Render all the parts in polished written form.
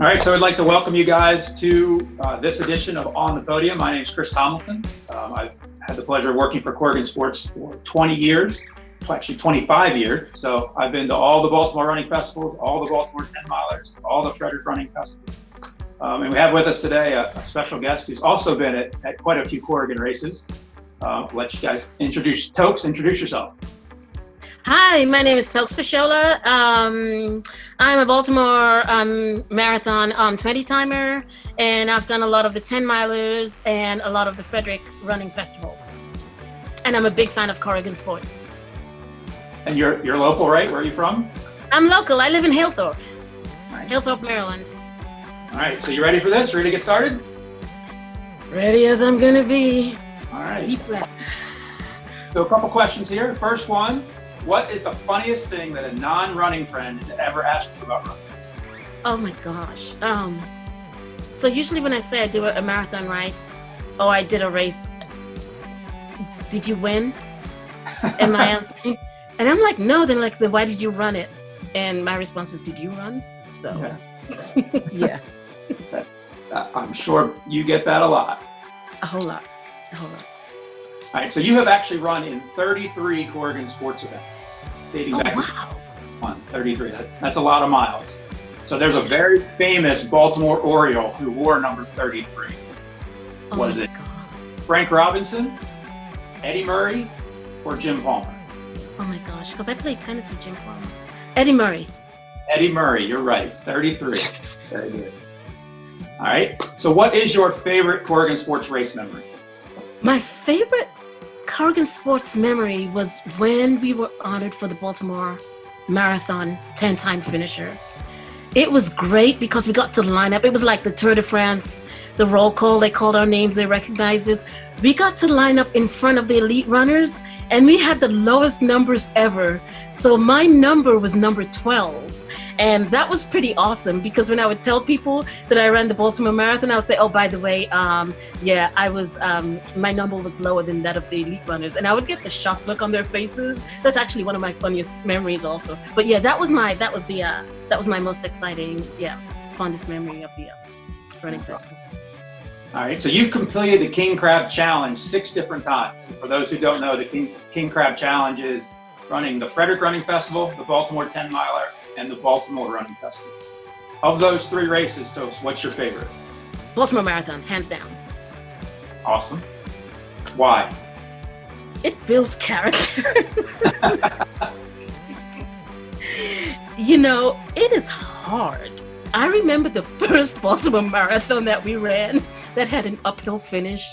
All right, so I'd like to welcome you guys to this edition of On the Podium. My name is Chris Tomlinson. I've had the pleasure of working for Corrigan Sports for 20 years, actually 25 years. So I've been to all the Baltimore running festivals, all the Baltimore 10 milers, all the Frederick running festivals. And we have with us today a special guest who's also been at quite a few Corrigan races. I'll let you guys introduce yourself. Hi, my name is Toks Fashola. I'm a Baltimore marathon 20-timer, and I've done a lot of the 10 milers and a lot of the Frederick running festivals. And I'm a big fan of Corrigan Sports. And you're local, right? Where are you from? I'm local. I live in Hillthorpe, Nice. Hillthorpe, Maryland. All right, so you ready for this? Ready to get started? Ready as I'm gonna be. All right. Deep breath. So a couple questions here. First one, what is the funniest thing that a non-running friend has ever asked you about running? Oh my gosh. So usually when I say I do a marathon, right? Oh, I did a race. Did you win? Am I asking? And I'm like, no. Then like, then why did you run it? And my response is, did you run? So, yeah. I'm sure you get that a lot. A whole lot. All right, so you have actually run in 33 Corrigan sports events, dating back to 33. That's a lot of miles. So there's a very famous Baltimore Oriole who wore number 33. Was it Frank Robinson, Eddie Murray, or Jim Palmer? Oh my gosh, because I played tennis with Jim Palmer. Eddie Murray. Eddie Murray, you're right, 33. Very good. All right, so what is your favorite Corrigan sports race memory? My favorite Corrigan sports memory was when we were honored for the Baltimore Marathon 10-time finisher. It was great because we got to line up. It was like the Tour de France, the roll call. They called our names. They recognized us. We got to line up in front of the elite runners, and we had the lowest numbers ever. So my number was number 12. And that was pretty awesome because when I would tell people that I ran the Baltimore Marathon, I would say, oh, by the way, I was, my number was lower than that of the elite runners. And I would get the shocked look on their faces. That's actually one of my funniest memories also. But yeah, that was my most exciting, fondest memory of the running festival. All right, so you've completed the King Crab Challenge 6 different times. And for those who don't know, the King Crab Challenge is running the Frederick Running Festival, the Baltimore 10 miler, and the Baltimore Running Festival. Of those 3 races, Toks, what's your favorite? Baltimore Marathon, hands down. Awesome. Why? It builds character. You know, it is hard. I remember the first Baltimore Marathon that we ran that had an uphill finish.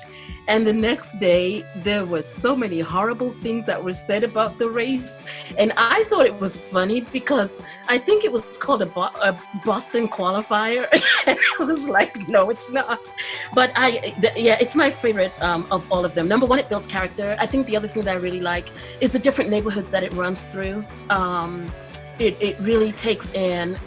And the next day, there were so many horrible things that were said about the race. And I thought it was funny because I think it was called a Boston qualifier. And I was like, no, it's not. But it's my favorite of all of them. Number one, it builds character. I think the other thing that I really like is the different neighborhoods that it runs through. It really takes in,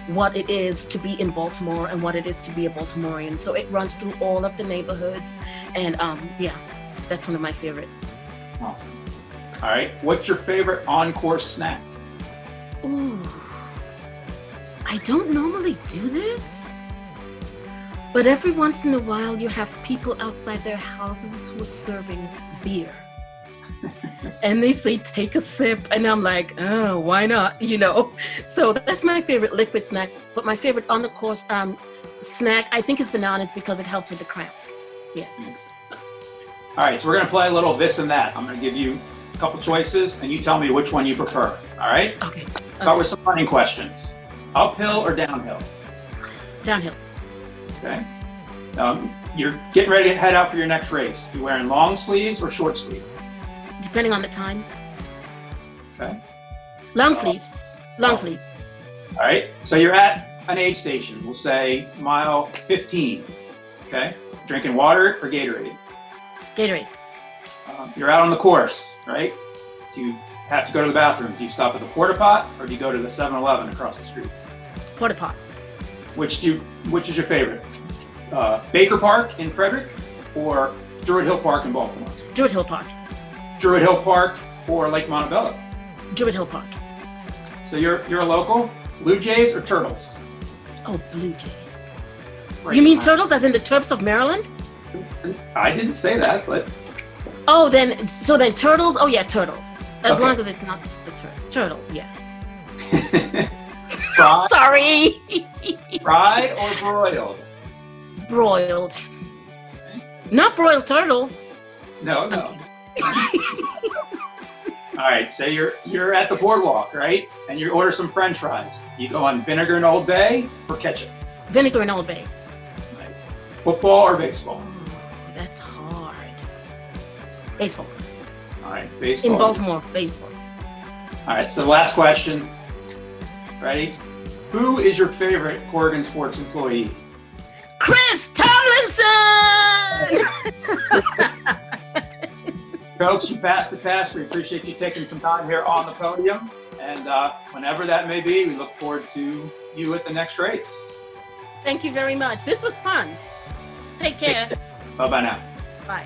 what it is to be in Baltimore and what it is to be a Baltimorean. So it runs through all of the neighborhoods, and that's one of my favorite. Awesome. All right, what's your favorite on-course snack? Ooh, I don't normally do this, but every once in a while you have people outside their houses who are serving beer. And they say, take a sip. And I'm like, oh, why not? So that's my favorite liquid snack. But my favorite on the course snack, I think, is bananas because it helps with the cramps. Yeah. All right, so we're going to play a little this and that. I'm going to give you a couple choices, and you tell me which one you prefer. All right? Okay. Start with some running questions. Uphill or downhill? Downhill. Okay. You're getting ready to head out for your next race. You wearing long sleeves or short sleeves? Depending on the time. Okay. Long sleeves. Long sleeves. All right. So you're at an aid station. We'll say mile 15. Okay. Drinking water or Gatorade? Gatorade. You're out on the course, right? Do you have to go to the bathroom? Do you stop at the porta pot or do you go to the 7-Eleven across the street? Porta pot. Which is your favorite? Baker Park in Frederick or Druid Hill Park in Baltimore? Druid Hill Park. Druid Hill Park or Lake Montebello? Druid Hill Park. So you're a local. Blue Jays or Turtles? Oh, Blue Jays. Great You mean time. Turtles as in the Terps of Maryland? I didn't say that, but Oh, then Turtles. Oh yeah, Turtles. As Okay. long as it's not the Terps. Turtles, yeah. fried, Sorry. fried or broiled? Broiled. Not broiled turtles. No. Okay. All right, say you're at the boardwalk, right? And you order some French fries. You go on vinegar and Old Bay or ketchup. Vinegar and Old Bay. Nice. Football or baseball? Oh, that's hard. Baseball. All right, baseball. In Baltimore, baseball. All right, so last question. Ready? Who is your favorite Corrigan Sports employee? Chris Tomlinson! Folks, you passed the test. We appreciate you taking some time here on the podium. And whenever that may be, we look forward to you at the next race. Thank you very much. This was fun. Take care. Bye-bye now. Bye.